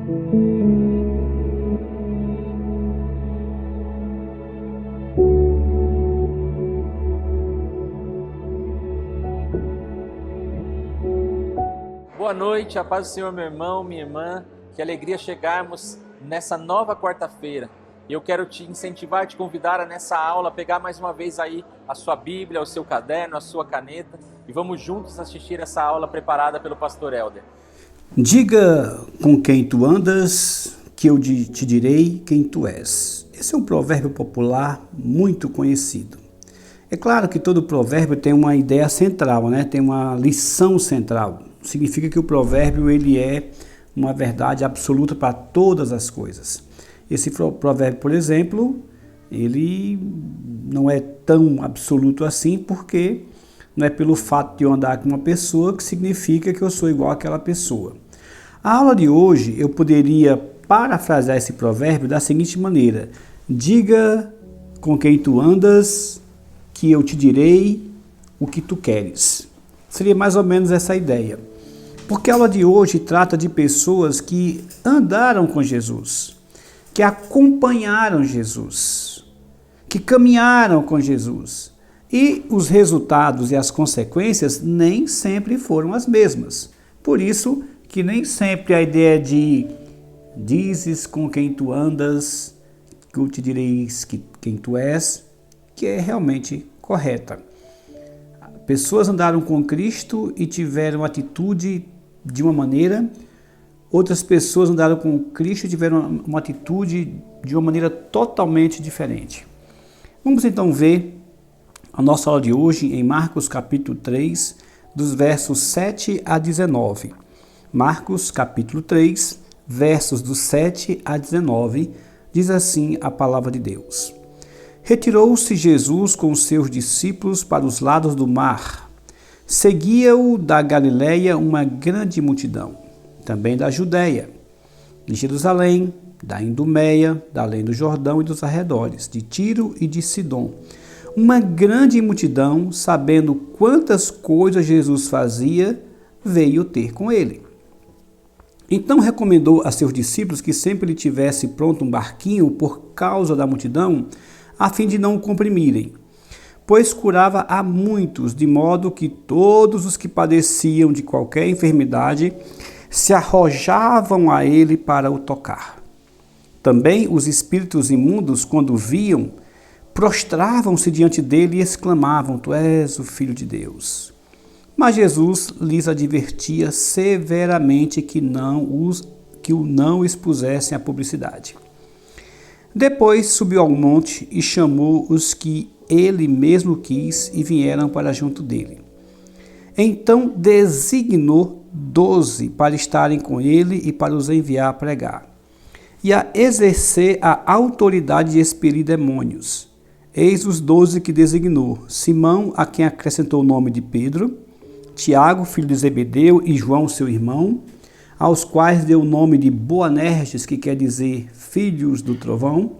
Boa noite, a paz do Senhor, meu irmão, minha irmã. Que alegria chegarmos nessa nova quarta-feira. Eu quero te incentivar, te convidar a nessa aula, pegar mais uma vez aí a sua Bíblia, o seu caderno, a sua caneta e vamos juntos assistir essa aula preparada pelo pastor Helder. Diga com quem tu andas, que eu te direi quem tu és. Esse é um provérbio popular muito conhecido. É claro que todo provérbio tem uma ideia central, né? Tem uma lição central. Significa que o provérbio ele é uma verdade absoluta para todas as coisas. Esse provérbio, por exemplo, ele não é tão absoluto assim, porque não é pelo fato de eu andar com uma pessoa que significa que eu sou igual àquela pessoa. A aula de hoje eu poderia parafrasear esse provérbio da seguinte maneira: diga com quem tu andas, que eu te direi o que tu queres. Seria mais ou menos essa ideia. Porque a aula de hoje trata de pessoas que andaram com Jesus, que acompanharam Jesus, que caminharam com Jesus. E os resultados e as consequências nem sempre foram as mesmas. Por isso que nem sempre a ideia de dizes com quem tu andas, que eu te direi quem tu és, que é realmente correta. Pessoas andaram com Cristo e tiveram atitude de uma maneira, outras pessoas andaram com Cristo e tiveram uma atitude de uma maneira totalmente diferente. Vamos então ver a nossa aula de hoje em Marcos capítulo 3, dos versos 7 a 19. Marcos capítulo 3, versos do 7 a 19, diz assim a palavra de Deus. Retirou-se Jesus com os seus discípulos para os lados do mar. Seguia-o da Galileia uma grande multidão, também da Judéia, de Jerusalém, da Idumeia, da além do Jordão e dos arredores, de Tiro e de Sidom. Uma grande multidão, sabendo quantas coisas Jesus fazia, veio ter com ele. Então recomendou a seus discípulos que sempre lhe tivesse pronto um barquinho por causa da multidão, a fim de não o comprimirem. Pois curava a muitos, de modo que todos os que padeciam de qualquer enfermidade se arrojavam a ele para o tocar. Também os espíritos imundos, quando viam, prostravam-se diante dele e exclamavam: Tu és o Filho de Deus. Mas Jesus lhes advertia severamente que o não expusessem à publicidade. Depois subiu ao monte e chamou os que ele mesmo quis e vieram para junto dele. Então designou 12 para estarem com ele e para os enviar a pregar e a exercer a autoridade de expelir demônios. Eis os 12 que designou: Simão, a quem acrescentou o nome de Pedro, Tiago, filho de Zebedeu, e João, seu irmão, aos quais deu o nome de Boanerges, que quer dizer filhos do trovão,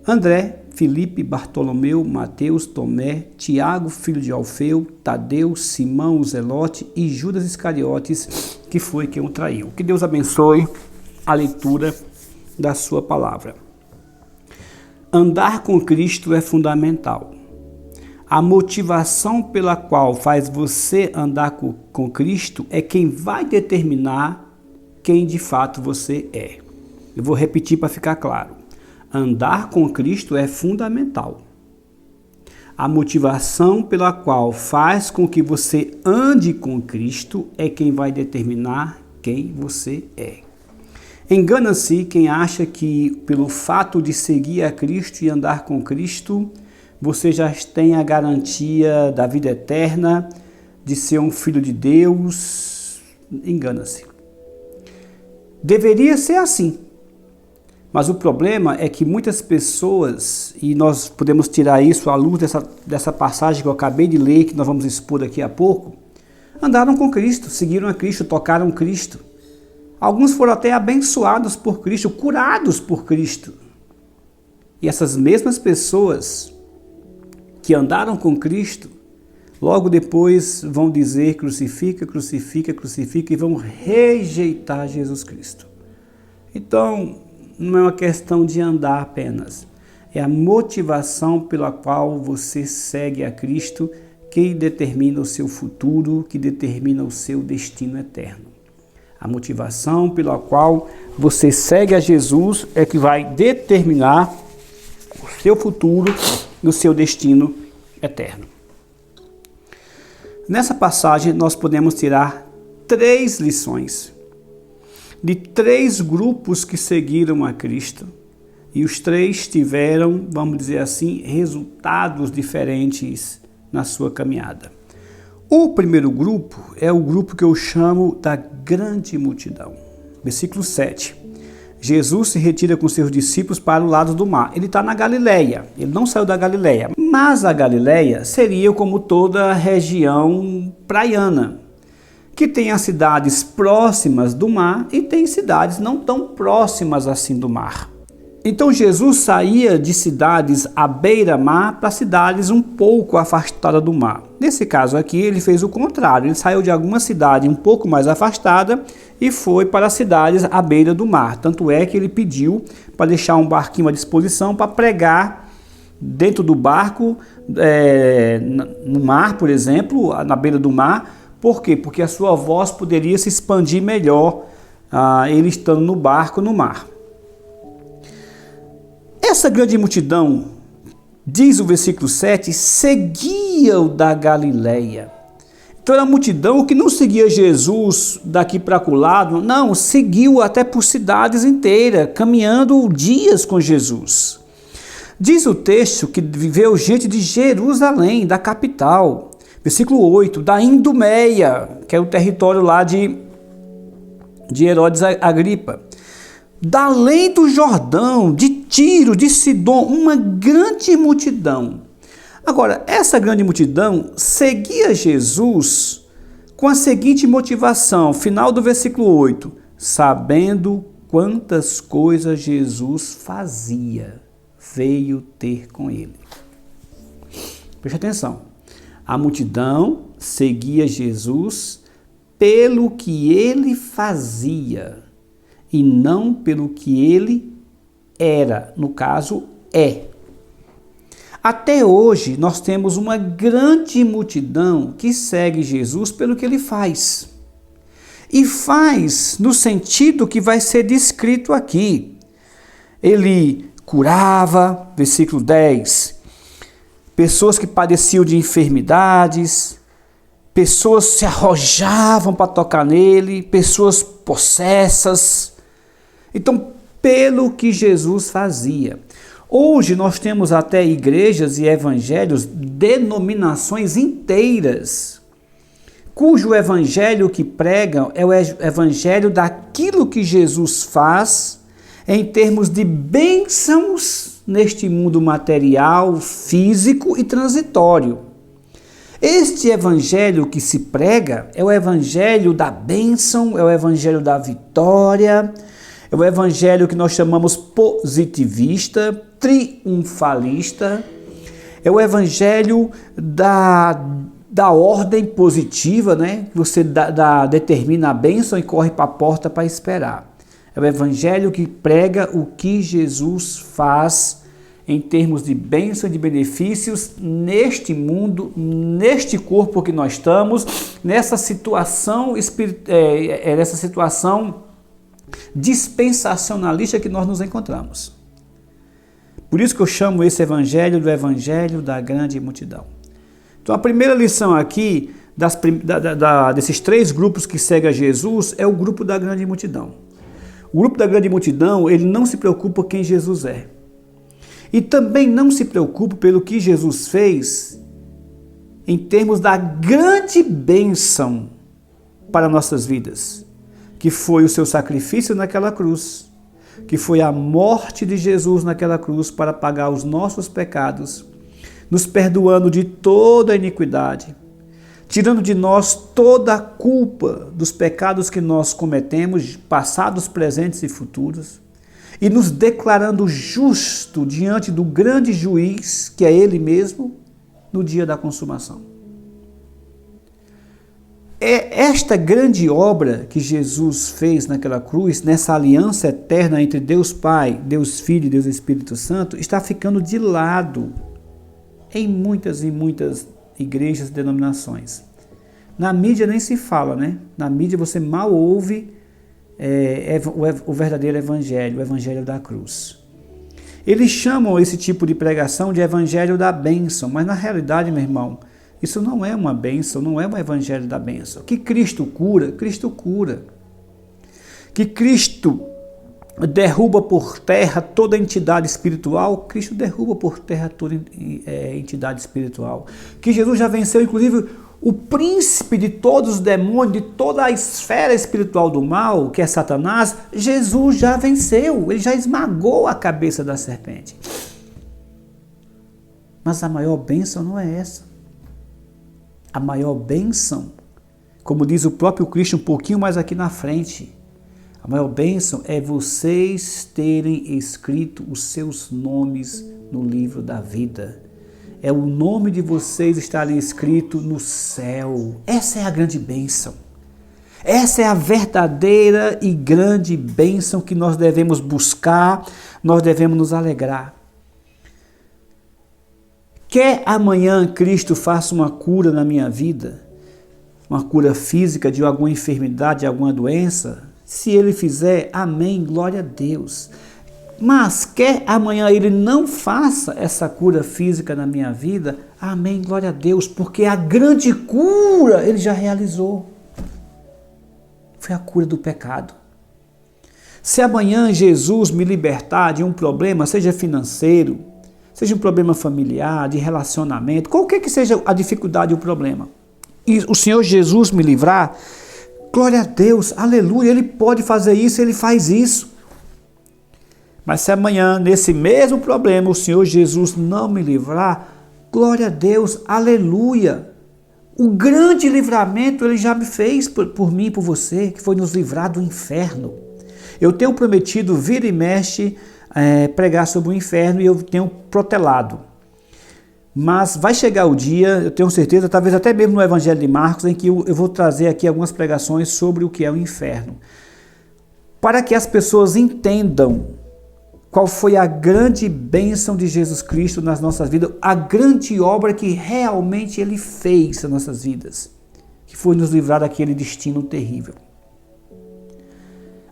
André, Filipe, Bartolomeu, Mateus, Tomé, Tiago, filho de Alfeu, Tadeu, Simão, o Zelote e Judas Iscariotes, que foi quem o traiu. Que Deus abençoe a leitura da sua palavra. Andar com Cristo é fundamental. A motivação pela qual faz você andar com Cristo é quem vai determinar quem de fato você é. Eu vou repetir para ficar claro. Andar com Cristo é fundamental. A motivação pela qual faz com que você ande com Cristo é quem vai determinar quem você é. Engana-se quem acha que, pelo fato de seguir a Cristo e andar com Cristo, você já tem a garantia da vida eterna, de ser um filho de Deus. Engana-se. Deveria ser assim. Mas o problema é que muitas pessoas, e nós podemos tirar isso à luz dessa passagem que eu acabei de ler, que nós vamos expor daqui a pouco, andaram com Cristo, seguiram a Cristo, tocaram Cristo. Alguns foram até abençoados por Cristo, curados por Cristo. E essas mesmas pessoas que andaram com Cristo, logo depois vão dizer crucifica, crucifica, crucifica e vão rejeitar Jesus Cristo. Então, não é uma questão de andar apenas. É a motivação pela qual você segue a Cristo que determina o seu futuro, que determina o seu destino eterno. A motivação pela qual você segue a Jesus é que vai determinar o seu futuro e o seu destino eterno. Nessa passagem, nós podemos tirar 3 lições de 3 grupos que seguiram a Cristo. E os 3 tiveram, vamos dizer assim, resultados diferentes na sua caminhada. O primeiro grupo é o grupo que eu chamo da grande multidão. Versículo 7. Jesus se retira com seus discípulos para o lado do mar. Ele está na Galileia, ele não saiu da Galileia. Mas a Galileia seria como toda a região praiana, que tem as cidades próximas do mar e tem cidades não tão próximas assim do mar. Então Jesus saía de cidades à beira-mar para cidades um pouco afastadas do mar. Nesse caso aqui ele fez o contrário, ele saiu de alguma cidade um pouco mais afastada e foi para cidades à beira do mar. Tanto é que ele pediu para deixar um barquinho à disposição para pregar dentro do barco, no mar, por exemplo, na beira do mar. Por quê? Porque a sua voz poderia se expandir melhor ele estando no barco no mar. Essa grande multidão, diz o versículo 7, seguia-o da Galileia. Então era a multidão que não seguia Jesus daqui para acolá, não, seguiu até por cidades inteiras, caminhando dias com Jesus. Diz o texto que viveu gente de Jerusalém, da capital. Versículo 8, da Idumeia, que é o território lá de Herodes Agripa. Da além do Jordão, de Tiro, de Sidom, uma grande multidão. Agora, essa grande multidão seguia Jesus com a seguinte motivação, final do versículo 8, sabendo quantas coisas Jesus fazia, veio ter com ele. Preste atenção, a multidão seguia Jesus pelo que ele fazia, e não pelo que ele era, no caso, é. Até hoje, nós temos uma grande multidão que segue Jesus pelo que ele faz. E faz no sentido que vai ser descrito aqui. Ele curava, versículo 10, pessoas que padeciam de enfermidades, pessoas se arrojavam para tocar nele, pessoas possessas. Então, pelo que Jesus fazia. Hoje nós temos até igrejas e evangelhos, denominações inteiras, cujo evangelho que pregam é o evangelho daquilo que Jesus faz em termos de bênçãos neste mundo material, físico e transitório. Este evangelho que se prega é o evangelho da bênção, é o evangelho da vitória, é o evangelho que nós chamamos positivista, triunfalista, é o evangelho da ordem positiva, né? Você determina a bênção e corre para a porta para esperar. É o evangelho que prega o que Jesus faz em termos de bênção e de benefícios neste mundo, neste corpo que nós estamos, nessa situação dispensacionalista que nós nos encontramos. Por isso que eu chamo esse evangelho do evangelho da grande multidão. Então a primeira lição aqui desses 3 grupos que seguem a Jesus é o grupo da grande multidão. O grupo da grande multidão, ele não se preocupa quem Jesus é. E também não se preocupa pelo que Jesus fez em termos da grande bênção para nossas vidas, que foi o seu sacrifício naquela cruz, que foi a morte de Jesus naquela cruz para pagar os nossos pecados, nos perdoando de toda a iniquidade, tirando de nós toda a culpa dos pecados que nós cometemos, passados, presentes e futuros, e nos declarando justo diante do grande juiz, que é Ele mesmo, no dia da consumação. É esta grande obra que Jesus fez naquela cruz, nessa aliança eterna entre Deus Pai, Deus Filho e Deus Espírito Santo, está ficando de lado em muitas e muitas igrejas e denominações. Na mídia nem se fala, né? Na mídia você mal ouve o verdadeiro evangelho, o evangelho da cruz. Eles chamam esse tipo de pregação de evangelho da bênção, mas na realidade, meu irmão, isso não é uma bênção, não é um evangelho da bênção. Que Cristo cura, Cristo cura. Que Cristo derruba por terra toda entidade espiritual, Cristo derruba por terra toda entidade espiritual. Que Jesus já venceu, inclusive, o príncipe de todos os demônios, de toda a esfera espiritual do mal, que é Satanás, Jesus já venceu, ele já esmagou a cabeça da serpente. Mas a maior bênção não é essa. A maior bênção, como diz o próprio Cristo um pouquinho mais aqui na frente, a maior bênção é vocês terem escrito os seus nomes no livro da vida. É o nome de vocês estar ali escrito no céu. Essa é a grande bênção. Essa é a verdadeira e grande bênção que nós devemos buscar, nós devemos nos alegrar. Quer amanhã Cristo faça uma cura na minha vida, uma cura física de alguma enfermidade, de alguma doença? Se Ele fizer, amém, glória a Deus. Mas quer amanhã Ele não faça essa cura física na minha vida, amém, glória a Deus, porque a grande cura Ele já realizou. Foi a cura do pecado. Se amanhã Jesus me libertar de um problema, seja financeiro, seja um problema familiar, de relacionamento, qualquer que seja a dificuldade ou o problema, e o Senhor Jesus me livrar, glória a Deus, aleluia, Ele pode fazer isso, Ele faz isso. Mas se amanhã, nesse mesmo problema, o Senhor Jesus não me livrar, glória a Deus, aleluia. O grande livramento Ele já me fez por mim e por você, que foi nos livrar do inferno. Eu tenho prometido, vira e mexe, pregar sobre o inferno e eu tenho protelado. Mas vai chegar o dia, eu tenho certeza, talvez até mesmo no Evangelho de Marcos, em que eu vou trazer aqui algumas pregações sobre o que é o inferno. Para que as pessoas entendam qual foi a grande bênção de Jesus Cristo nas nossas vidas, a grande obra que realmente Ele fez nas nossas vidas, que foi nos livrar daquele destino terrível.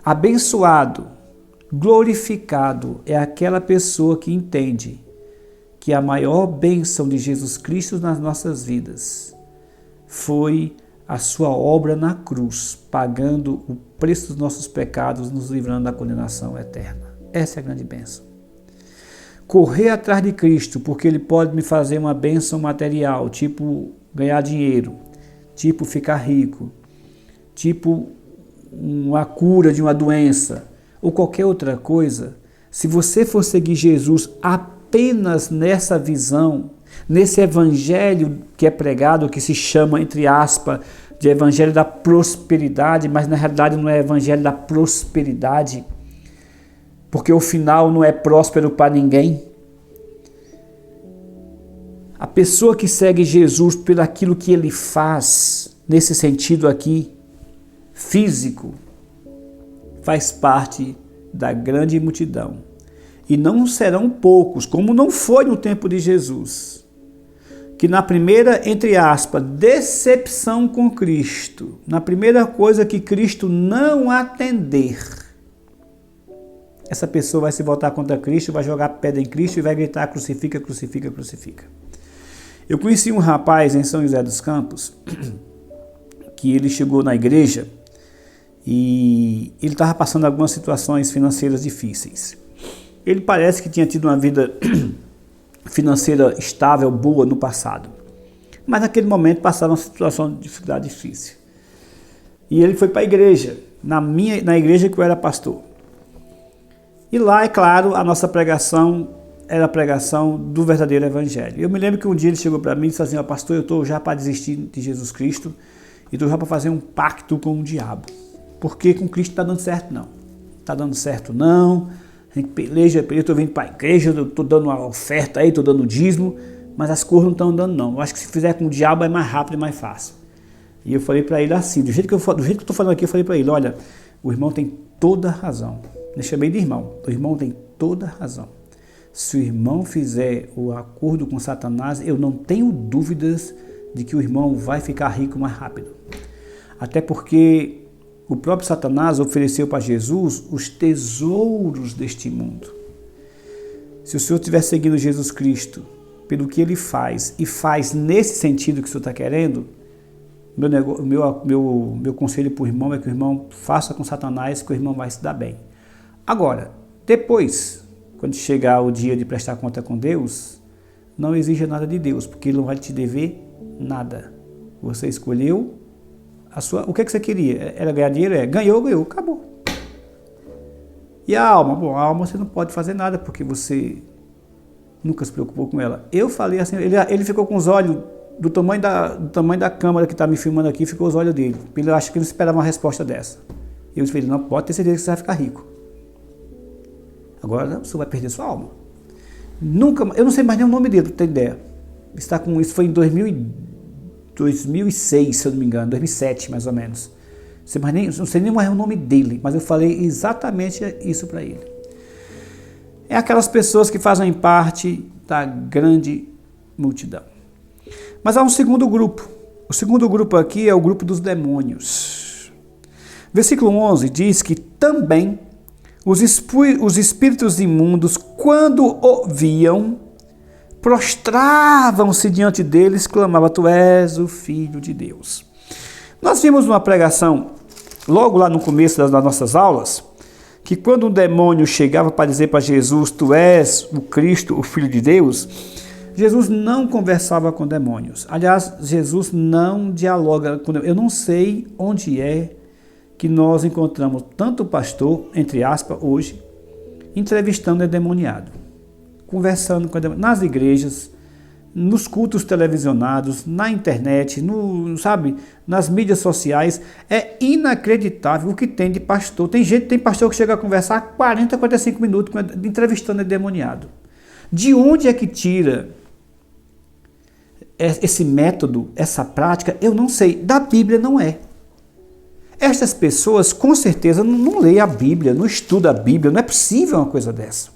Abençoado, glorificado é aquela pessoa que entende que a maior bênção de Jesus Cristo nas nossas vidas foi a sua obra na cruz, pagando o preço dos nossos pecados, nos livrando da condenação eterna. Essa é a grande bênção. Correr atrás de Cristo, porque Ele pode me fazer uma bênção material, tipo ganhar dinheiro, tipo ficar rico, tipo uma cura de uma doença, ou qualquer outra coisa. Se você for seguir Jesus apenas nessa visão, nesse evangelho que é pregado, que se chama, entre aspas, de evangelho da prosperidade, mas na realidade não é evangelho da prosperidade, porque o final não é próspero para ninguém. A pessoa que segue Jesus por aquilo que Ele faz, nesse sentido aqui, físico, faz parte da grande multidão. E não serão poucos, como não foi no tempo de Jesus, que na primeira, entre aspas, decepção com Cristo, na primeira coisa que Cristo não atender, essa pessoa vai se voltar contra Cristo, vai jogar pedra em Cristo e vai gritar: crucifica, crucifica, crucifica. Eu conheci um rapaz em São José dos Campos, que ele chegou na igreja e ele estava passando algumas situações financeiras difíceis. Ele parece que tinha tido uma vida financeira estável, boa no passado, mas naquele momento passava uma situação de dificuldade difícil. E ele foi para a igreja, na igreja que eu era pastor. E lá, é claro, a nossa pregação era a pregação do verdadeiro evangelho. Eu me lembro que um dia ele chegou para mim e disse assim: pastor, eu estou já para desistir de Jesus Cristo e estou já para fazer um pacto com o diabo. Porque com Cristo não está dando certo, não. Está dando certo, não. A gente peleja, eu estou vindo para a igreja, estou dando uma oferta aí, estou dando dízimo, mas as coisas não estão andando, não. Eu acho que se fizer com o diabo é mais rápido e mais fácil. E eu falei para ele assim, do jeito que eu estou falando aqui, eu falei para ele, olha, o irmão tem toda a razão. Eu chamei de irmão. O irmão tem toda a razão. Se o irmão fizer o acordo com Satanás, eu não tenho dúvidas de que o irmão vai ficar rico mais rápido. Até porque o próprio Satanás ofereceu para Jesus os tesouros deste mundo. Se o Senhor estiver seguindo Jesus Cristo pelo que ele faz e faz nesse sentido que o Senhor está querendo, meu conselho para o irmão é que o irmão faça com Satanás, que o irmão vai se dar bem. Agora, depois, quando chegar o dia de prestar conta com Deus, não exija nada de Deus, porque Ele não vai te dever nada. Você escolheu o que você queria? Era ganhar dinheiro? Ganhou, acabou. E a alma? Bom, a alma você não pode fazer nada, porque você nunca se preocupou com ela. Eu falei assim, ele ficou com os olhos do tamanho da câmera que está me filmando aqui, ficou os olhos dele. Ele acha que ele esperava uma resposta dessa. Eu falei, não pode ter certeza que você vai ficar rico. Agora você vai perder sua alma. Eu não sei mais nem o nome dele, para ter ideia. Isso foi em 2006, se eu não me engano, 2007 mais ou menos. Não sei nem mais o nome dele, mas eu falei exatamente isso para ele. É aquelas pessoas que fazem parte da grande multidão. Mas há um segundo grupo. O segundo grupo aqui é o grupo dos demônios. Versículo 11 diz que também os espíritos imundos, quando ouviam, prostravam-se diante deles, clamavam, tu és o Filho de Deus. Nós vimos uma pregação, logo lá no começo das nossas aulas, que quando um demônio chegava para dizer para Jesus, tu és o Cristo, o Filho de Deus, Jesus não conversava com demônios. Aliás, Jesus não dialoga com demônios. Eu não sei onde é que nós encontramos tanto pastor, entre aspas, hoje, entrevistando endemoniado, conversando com endemoniado, nas igrejas, nos cultos televisionados, na internet, nas mídias sociais. É inacreditável o que tem de pastor. Tem pastor que chega a conversar 40, 45 minutos entrevistando endemoniado. De onde é que tira esse método, essa prática? Eu não sei. Da Bíblia não é. Estas pessoas, com certeza, não leem a Bíblia, não estudam a Bíblia. Não é possível uma coisa dessa.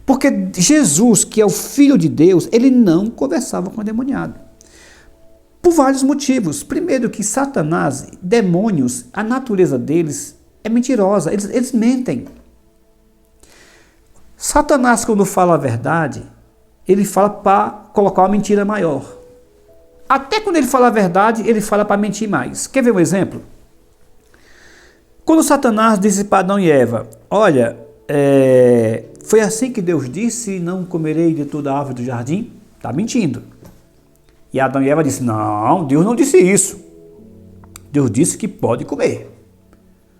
Porque Jesus, que é o Filho de Deus, ele não conversava com o endemoniado. Por vários motivos. Primeiro que Satanás, demônios, a natureza deles é mentirosa. Eles mentem. Satanás, quando fala a verdade, ele fala para colocar uma mentira maior. Até quando ele fala a verdade, ele fala para mentir mais. Quer ver um exemplo? Quando Satanás disse para Adão e Eva, olha, foi assim que Deus disse, não comerei de toda a árvore do jardim? Está mentindo. E Adão e Eva disse, não, Deus não disse isso. Deus disse que pode comer.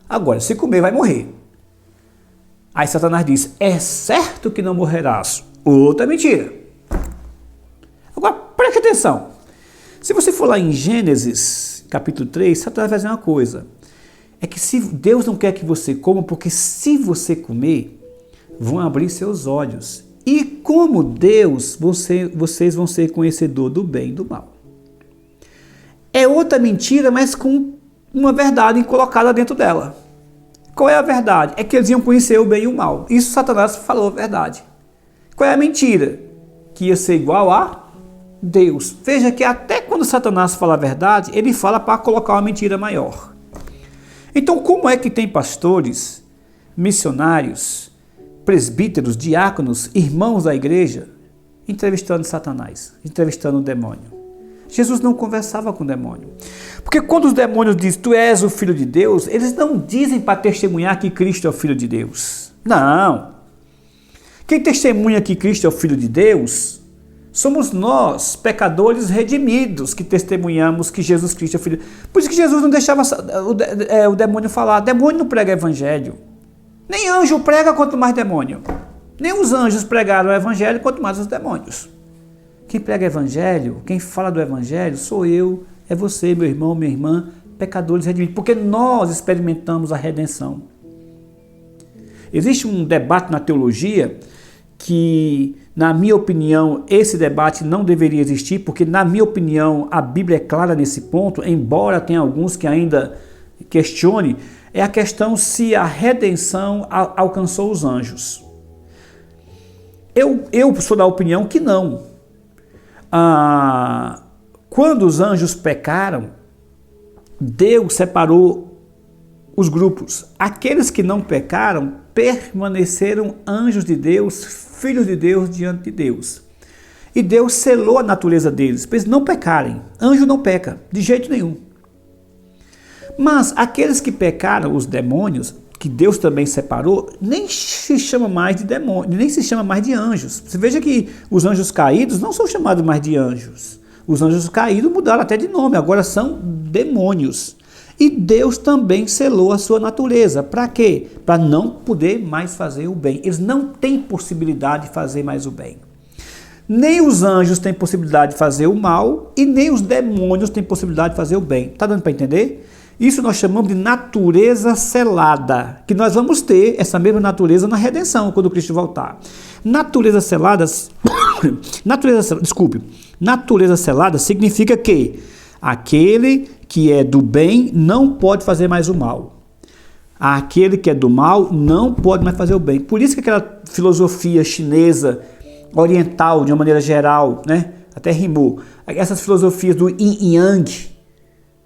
Agora, se comer, vai morrer. Aí Satanás disse, é certo que não morrerás. Outra mentira. Agora, preste atenção. Se você for lá em Gênesis, capítulo 3, Satanás vai dizer uma coisa. É que se Deus não quer que você coma, porque se você comer, vão abrir seus olhos. E como Deus, vocês vão ser conhecedor do bem e do mal. É outra mentira, mas com uma verdade colocada dentro dela. Qual é a verdade? É que eles iam conhecer o bem e o mal. Isso Satanás falou a verdade. Qual é a mentira? Que ia ser igual a Deus. Veja que até quando Satanás fala a verdade, ele fala para colocar uma mentira maior. Então, como é que tem pastores, missionários, presbíteros, diáconos, irmãos da igreja, entrevistando Satanás, entrevistando o demônio? Jesus não conversava com o demônio. Porque quando os demônios dizem, tu és o Filho de Deus, eles não dizem para testemunhar que Cristo é o Filho de Deus. Não. Quem testemunha que Cristo é o Filho de Deus, somos nós, pecadores redimidos, que testemunhamos que Jesus Cristo é o Filho de Deus. Por isso que Jesus não deixava o demônio falar. Demônio não prega evangelho. Nem anjo prega, quanto mais demônio. Nem os anjos pregaram o evangelho, quanto mais os demônios. Quem prega evangelho, quem fala do evangelho, sou eu, é você, meu irmão, minha irmã, pecadores redimidos, porque nós experimentamos a redenção. Existe um debate na teologia que, na minha opinião, esse debate não deveria existir, porque, na minha opinião, a Bíblia é clara nesse ponto, embora tenha alguns que ainda questionem, é a questão se a redenção alcançou os anjos. Eu sou da opinião que não. Quando os anjos pecaram, Deus separou os grupos. Aqueles que não pecaram permaneceram anjos de Deus, filhos de Deus diante de Deus. E Deus selou a natureza deles, para eles não pecarem. Anjo não peca, de jeito nenhum. Mas aqueles que pecaram, os demônios, que Deus também separou, nem se chama mais de demônios, nem se chama mais de anjos. Você veja que os anjos caídos não são chamados mais de anjos. Os anjos caídos mudaram até de nome, agora são demônios. E Deus também selou a sua natureza. Para quê? Para não poder mais fazer o bem. Eles não têm possibilidade de fazer mais o bem. Nem os anjos têm possibilidade de fazer o mal e nem os demônios têm possibilidade de fazer o bem. Está dando para entender? Isso nós chamamos de natureza selada, que nós vamos ter essa mesma natureza na redenção, quando Cristo voltar. Natureza selada significa que aquele que é do bem não pode fazer mais o mal. Aquele que é do mal não pode mais fazer o bem. Por isso que aquela filosofia chinesa, oriental, de uma maneira geral, né? Até rimou, essas filosofias do yin e yang,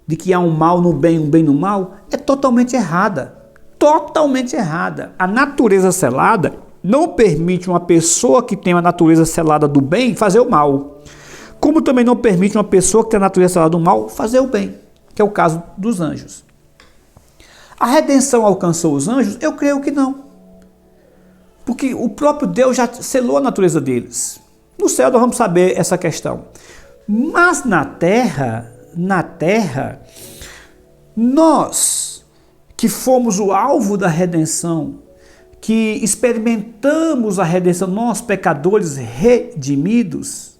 de que há um mal no bem, um bem no mal, é totalmente errada. Totalmente errada. A natureza selada não permite uma pessoa que tem a natureza selada do bem fazer o mal. Como também não permite uma pessoa que tem a natureza selada do mal fazer o bem, que é o caso dos anjos. A redenção alcançou os anjos? Eu creio que não. Porque o próprio Deus já selou a natureza deles. No céu nós vamos saber essa questão. Mas na terra, nós que fomos o alvo da redenção, que experimentamos a redenção, nós pecadores redimidos,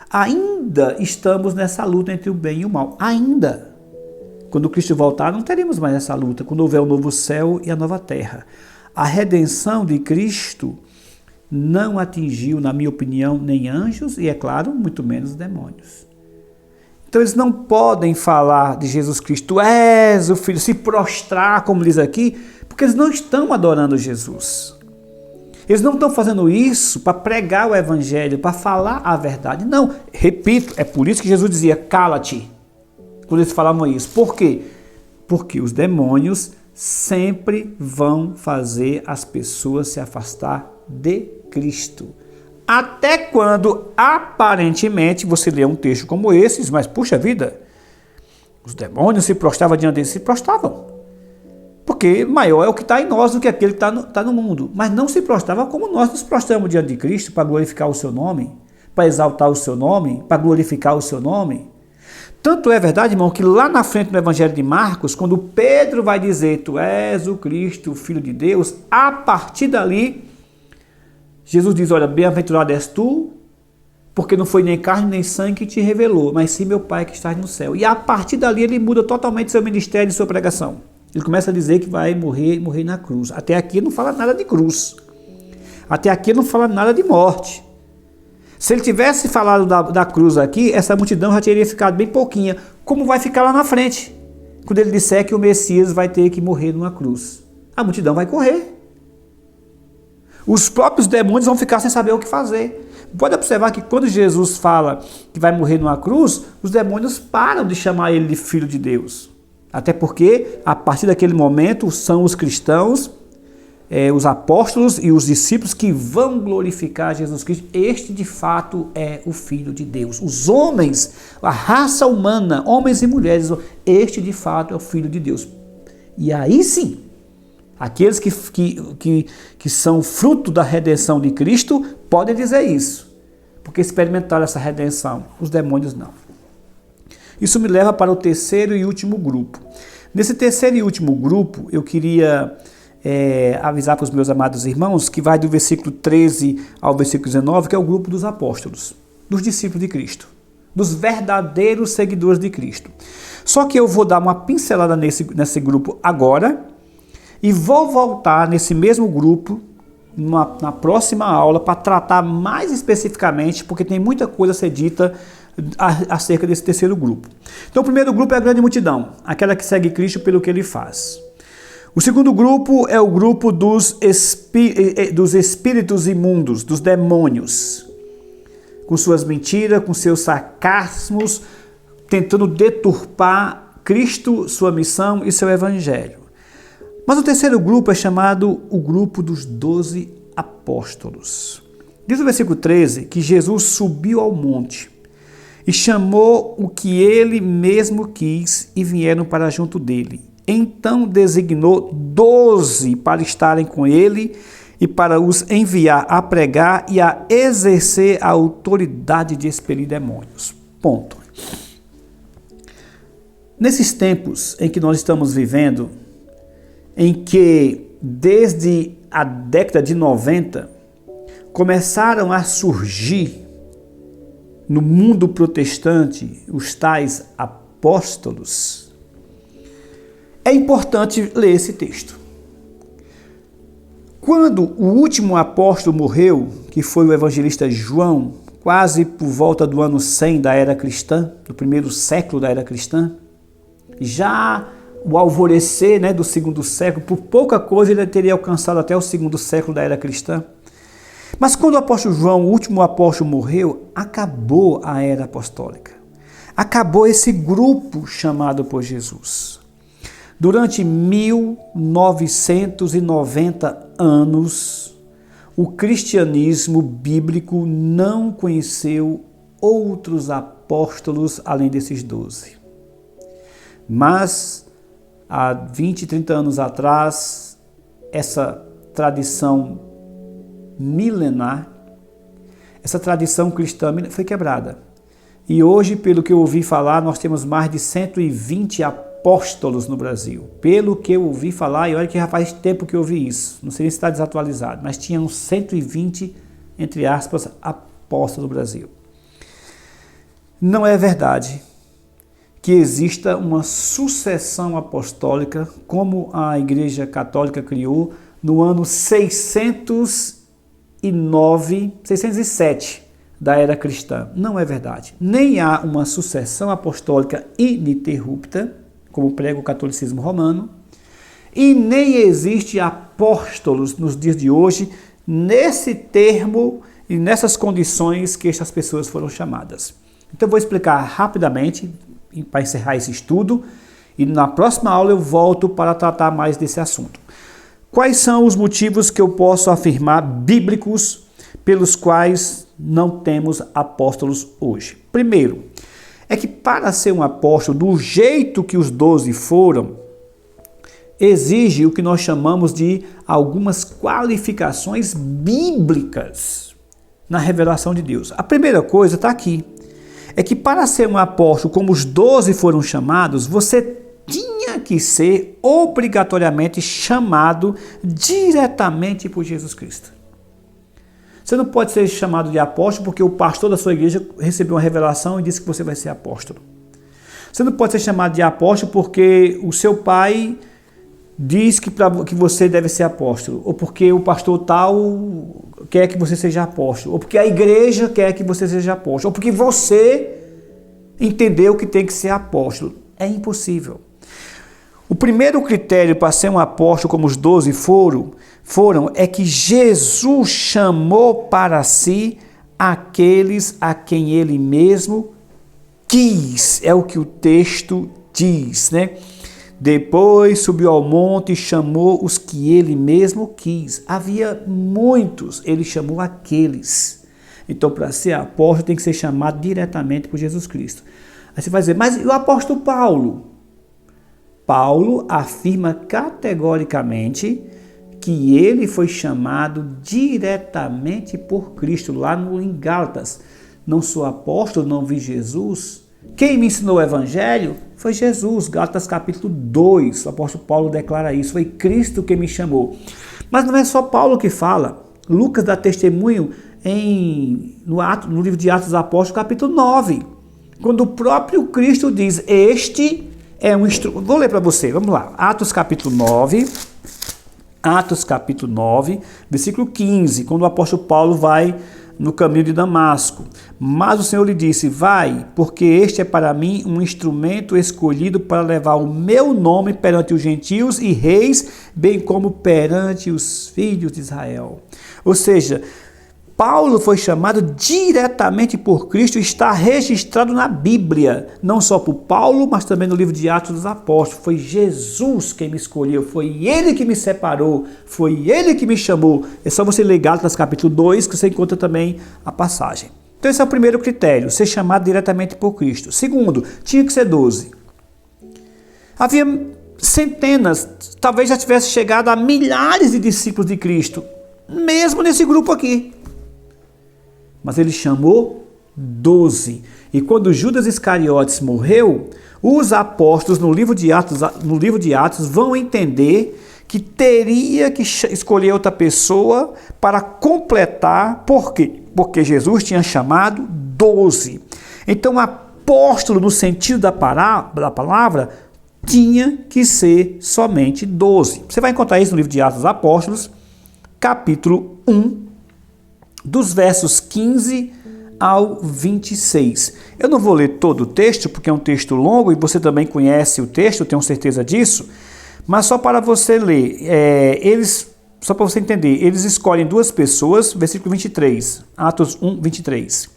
ainda estamos nessa luta entre o bem e o mal. Ainda. Quando Cristo voltar, não teremos mais essa luta, quando houver o novo céu e a nova terra. A redenção de Cristo não atingiu, na minha opinião, nem anjos e, é claro, muito menos demônios. Então eles não podem falar de Jesus Cristo, és o Filho, se prostrar, como diz aqui, porque eles não estão adorando Jesus. Eles não estão fazendo isso para pregar o Evangelho, para falar a verdade. Não, repito, é por isso que Jesus dizia, cala-te, quando eles falavam isso. Por quê? Porque os demônios sempre vão fazer as pessoas se afastar de Cristo. Até quando, aparentemente, você lê um texto como esse, mas puxa vida, os demônios se prostravam diante deles, se prostravam. Porque maior é o que está em nós do que aquele que está no mundo. Mas não se prostrava como nós nos prostramos diante de Cristo para glorificar o seu nome, para exaltar o seu nome, para glorificar o seu nome. Tanto é verdade, irmão, que lá na frente no Evangelho de Marcos, quando Pedro vai dizer, tu és o Cristo, o Filho de Deus, a partir dali, Jesus diz, olha, bem-aventurado és tu, porque não foi nem carne nem sangue que te revelou, mas sim meu Pai que está no céu. E a partir dali ele muda totalmente seu ministério e sua pregação. Ele começa a dizer que vai morrer na cruz. Até aqui não fala nada de cruz. Até aqui não fala nada de morte. Se ele tivesse falado da cruz aqui, essa multidão já teria ficado bem pouquinha. Como vai ficar lá na frente? Quando ele disser que o Messias vai ter que morrer numa cruz. A multidão vai correr. Os próprios demônios vão ficar sem saber o que fazer. Pode observar que quando Jesus fala que vai morrer numa cruz, os demônios param de chamar ele de Filho de Deus. Até porque, a partir daquele momento, são os cristãos, os apóstolos e os discípulos que vão glorificar Jesus Cristo. Este, de fato, é o Filho de Deus. Os homens, a raça humana, homens e mulheres, este, de fato, é o Filho de Deus. E aí sim, aqueles que são fruto da redenção de Cristo podem dizer isso, porque experimentaram essa redenção. Os demônios não. Isso me leva para o terceiro e último grupo. Nesse terceiro e último grupo, eu queria avisar para os meus amados irmãos que vai do versículo 13 ao versículo 19, que é o grupo dos apóstolos, dos discípulos de Cristo, dos verdadeiros seguidores de Cristo. Só que eu vou dar uma pincelada nesse grupo agora, e vou voltar nesse mesmo grupo na próxima aula para tratar mais especificamente, porque tem muita coisa a ser dita acerca desse terceiro grupo. Então o primeiro grupo é a grande multidão, aquela que segue Cristo pelo que ele faz. O segundo grupo é o grupo dos espíritos imundos, dos demônios, com suas mentiras, com seus sarcasmos, tentando deturpar Cristo, sua missão e seu evangelho. Mas o terceiro grupo é chamado o grupo dos 12 apóstolos. Diz o versículo 13 que Jesus subiu ao monte e chamou o que ele mesmo quis e vieram para junto dele. Então designou 12 para estarem com ele e para os enviar a pregar e a exercer a autoridade de expelir demônios. Ponto. Nesses tempos em que nós estamos vivendo, em que desde a década de 90 começaram a surgir no mundo protestante os tais apóstolos, é importante ler esse texto. Quando o último apóstolo morreu, que foi o evangelista João, quase por volta do ano 100 da era cristã, do primeiro século da era cristã, já o alvorecer, do segundo século, por pouca coisa ele teria alcançado até o segundo século da era cristã. Mas quando o apóstolo João, o último apóstolo, morreu, acabou a era apostólica. Acabou esse grupo chamado por Jesus. Durante 1990 anos, o cristianismo bíblico não conheceu outros apóstolos além desses 12. Mas, há 20, 30 anos atrás, essa tradição milenar, essa tradição cristã foi quebrada. E hoje, pelo que eu ouvi falar, nós temos mais de 120 apóstolos no Brasil. Pelo que eu ouvi falar, e olha que já faz tempo que eu ouvi isso, não sei se está desatualizado, mas tinham 120, entre aspas, apóstolos no Brasil. Não é verdade que exista uma sucessão apostólica, como a Igreja Católica criou no ano 607 da era cristã. Não é verdade. Nem há uma sucessão apostólica ininterrupta, como prega o catolicismo romano, e nem existe apóstolos nos dias de hoje nesse termo e nessas condições que estas pessoas foram chamadas. Então eu vou explicar rapidamente para encerrar esse estudo e na próxima aula eu volto para tratar mais desse assunto. Quais são os motivos que eu posso afirmar bíblicos pelos quais não temos apóstolos hoje? Primeiro, é que para ser um apóstolo, do jeito que os 12 foram, exige o que nós chamamos de algumas qualificações bíblicas na revelação de Deus. A primeira coisa está aqui, é que para ser um apóstolo, como os 12 foram chamados, você tinha que ser obrigatoriamente chamado diretamente por Jesus Cristo. Você não pode ser chamado de apóstolo porque o pastor da sua igreja recebeu uma revelação e disse que você vai ser apóstolo. Você não pode ser chamado de apóstolo porque o seu pai diz que você deve ser apóstolo, ou porque o pastor tal quer que você seja apóstolo, ou porque a igreja quer que você seja apóstolo, ou porque você entendeu que tem que ser apóstolo. É impossível. O primeiro critério para ser um apóstolo, como os 12 foram, é que Jesus chamou para si aqueles a quem ele mesmo quis. É o que o texto diz, Depois subiu ao monte e chamou os que ele mesmo quis. Havia muitos, ele chamou aqueles. Então, para ser apóstolo, tem que ser chamado diretamente por Jesus Cristo. Aí você vai dizer, mas e o apóstolo Paulo? Paulo afirma categoricamente que ele foi chamado diretamente por Cristo, lá em Gálatas. Não sou apóstolo, não vi Jesus. Quem me ensinou o evangelho foi Jesus. Gálatas capítulo 2, o apóstolo Paulo declara isso. Foi Cristo que me chamou. Mas não é só Paulo que fala. Lucas dá testemunho no livro de Atos dos Apóstolos, capítulo 9. Quando o próprio Cristo diz, este é um instrumento. Vou ler para você, vamos lá. Atos capítulo 9, Atos capítulo 9, versículo 15, quando o apóstolo Paulo vai no caminho de Damasco. Mas o Senhor lhe disse: vai, porque este é para mim um instrumento escolhido para levar o meu nome perante os gentios e reis, bem como perante os filhos de Israel. Ou seja, Paulo foi chamado diretamente por Cristo e está registrado na Bíblia, não só por Paulo, mas também no livro de Atos dos Apóstolos. Foi Jesus quem me escolheu, foi Ele que me separou, foi Ele que me chamou. É só você ler Gálatas capítulo 2 que você encontra também a passagem. Então esse é o primeiro critério, ser chamado diretamente por Cristo. Segundo, tinha que ser 12. Havia centenas, talvez já tivesse chegado a milhares de discípulos de Cristo, mesmo nesse grupo aqui. Mas ele chamou 12. E quando Judas Iscariotes morreu, os apóstolos no livro de Atos vão entender que teria que escolher outra pessoa para completar. Por quê? Porque Jesus tinha chamado 12. Então, apóstolo no sentido da palavra tinha que ser somente 12. Você vai encontrar isso no livro de Atos dos Apóstolos, capítulo 1, dos versos 15 ao 26. Eu não vou ler todo o texto, porque é um texto longo, e você também conhece o texto, eu tenho certeza disso, mas só para você ler, só para você entender, eles escolhem 2 pessoas, versículo 23, Atos 1, 23.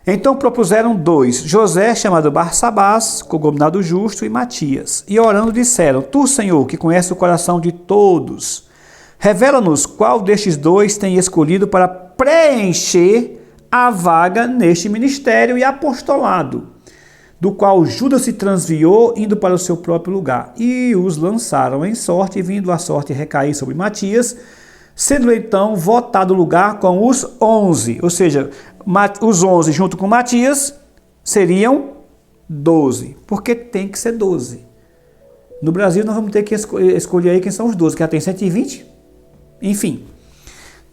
Então propuseram 2, José, chamado Barsabás, cognominado Justo, e Matias. E orando disseram: Tu, Senhor, que conhece o coração de todos, revela-nos qual destes 2 tem escolhido para preencher a vaga neste ministério e apostolado, do qual Judas se transviou, indo para o seu próprio lugar. E os lançaram em sorte, e vindo a sorte recair sobre Matias, sendo então votado o lugar com os 11. Ou seja, os 11 junto com Matias seriam 12, porque tem que ser 12. No Brasil nós vamos ter que escolher aí quem são os 12, que já tem 120. Enfim,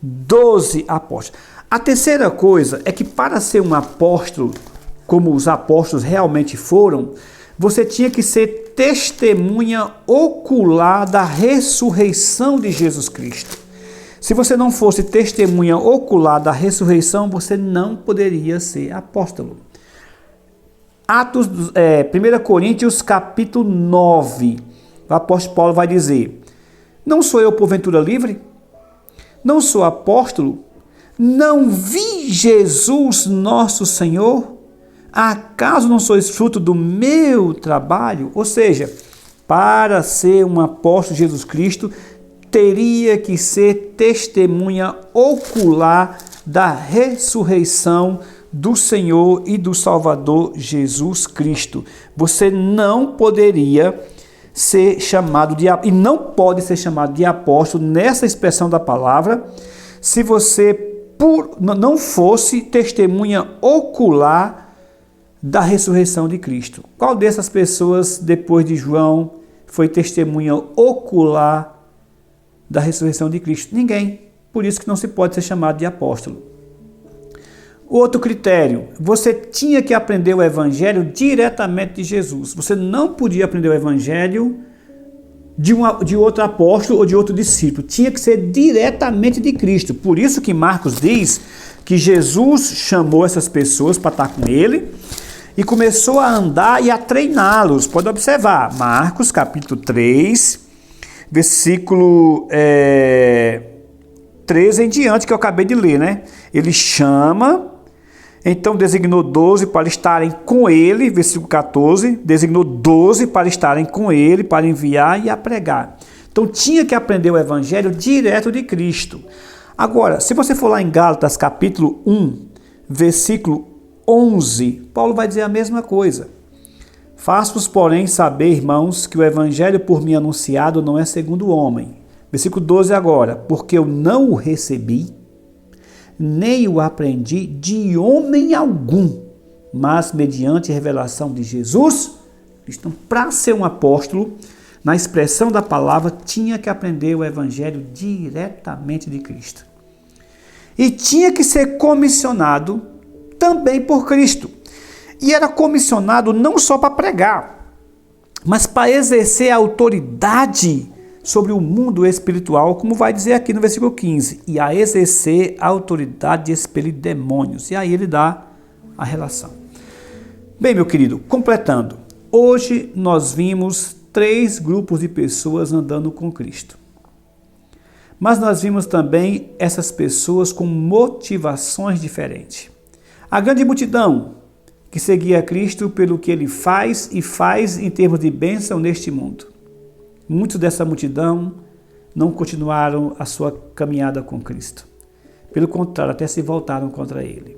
12 apóstolos. A terceira coisa é que para ser um apóstolo, como os apóstolos realmente foram, você tinha que ser testemunha ocular da ressurreição de Jesus Cristo. Se você não fosse testemunha ocular da ressurreição, você não poderia ser apóstolo. 1 Coríntios capítulo 9, o apóstolo Paulo vai dizer: não sou eu porventura livre? Não sou apóstolo? Não vi Jesus nosso Senhor? Acaso não sois fruto do meu trabalho? Ou seja, para ser um apóstolo de Jesus Cristo, teria que ser testemunha ocular da ressurreição do Senhor e do Salvador Jesus Cristo. Você não poderia ser chamado de, e não pode ser chamado de apóstolo nessa expressão da palavra, se você não fosse testemunha ocular da ressurreição de Cristo. Qual dessas pessoas, depois de João, foi testemunha ocular da ressurreição de Cristo? Ninguém. Por isso que não se pode ser chamado de apóstolo. Outro critério, você tinha que aprender o evangelho diretamente de Jesus. Você não podia aprender o evangelho de outro apóstolo ou de outro discípulo. Tinha que ser diretamente de Cristo. Por isso que Marcos diz que Jesus chamou essas pessoas para estar com ele e começou a andar e a treiná-los. Pode observar, Marcos capítulo 3, versículo 13 em diante, que eu acabei de ler, né? Ele chama, então designou 12 para estarem com ele, versículo 14, designou 12 para estarem com ele, para enviar e a pregar. Então tinha que aprender o evangelho direto de Cristo. Agora, se você for lá em Gálatas capítulo 1, versículo 11, Paulo vai dizer a mesma coisa. Faço-vos, porém, saber, irmãos, que o evangelho por mim anunciado não é segundo o homem. Versículo 12 agora. Porque eu não o recebi, nem o aprendi de homem algum, mas mediante a revelação de Jesus. Então, para ser um apóstolo, na expressão da palavra, tinha que aprender o evangelho diretamente de Cristo. E tinha que ser comissionado também por Cristo. E era comissionado não só para pregar, mas para exercer a autoridade sobre o mundo espiritual, como vai dizer aqui no versículo 15, e a exercer a autoridade de expelir demônios. E aí ele dá a relação. Bem, meu querido, completando, hoje nós vimos 3 grupos de pessoas andando com Cristo. Mas nós vimos também essas pessoas com motivações diferentes. A grande multidão que seguia Cristo pelo que ele faz e faz em termos de bênção neste mundo. Muitos dessa multidão não continuaram a sua caminhada com Cristo. Pelo contrário, até se voltaram contra ele.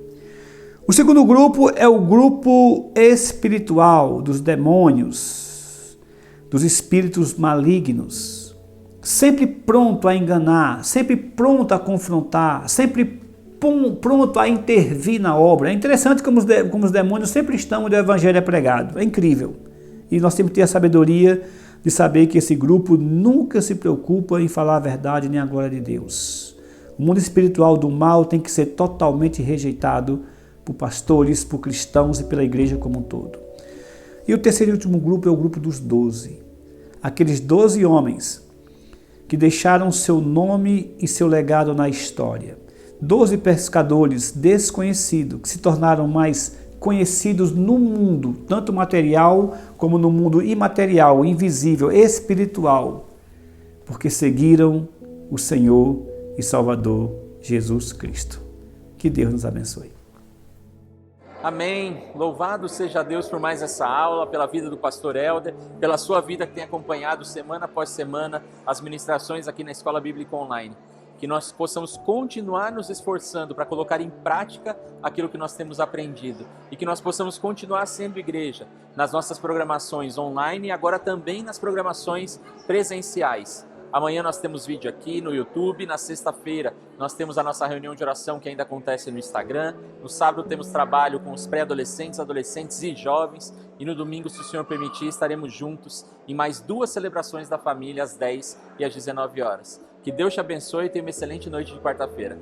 O segundo grupo é o grupo espiritual dos demônios, dos espíritos malignos, sempre pronto a enganar, sempre pronto a confrontar, sempre pronto a intervir na obra. É interessante como os demônios sempre estão onde o evangelho é pregado. É incrível. E nós temos que ter a sabedoria de saber que esse grupo nunca se preocupa em falar a verdade nem a glória de Deus. O mundo espiritual do mal tem que ser totalmente rejeitado por pastores, por cristãos e pela igreja como um todo. E o terceiro e último grupo é o grupo dos 12. Aqueles 12 homens que deixaram seu nome e seu legado na história. 12 pescadores desconhecidos que se tornaram mais conhecidos no mundo, tanto material como no mundo imaterial, invisível, espiritual, porque seguiram o Senhor e Salvador Jesus Cristo. Que Deus nos abençoe. Amém. Louvado seja Deus por mais essa aula, pela vida do pastor Helder, pela sua vida que tem acompanhado semana após semana as ministrações aqui na Escola Bíblica Online. Que nós possamos continuar nos esforçando para colocar em prática aquilo que nós temos aprendido. E que nós possamos continuar sendo igreja nas nossas programações online e agora também nas programações presenciais. Amanhã nós temos vídeo aqui no YouTube, na sexta-feira nós temos a nossa reunião de oração que ainda acontece no Instagram, no sábado temos trabalho com os pré-adolescentes, adolescentes e jovens, e no domingo, se o Senhor permitir, estaremos juntos em mais 2 celebrações da família às 10 e às 19 horas. Que Deus te abençoe e tenha uma excelente noite de quarta-feira.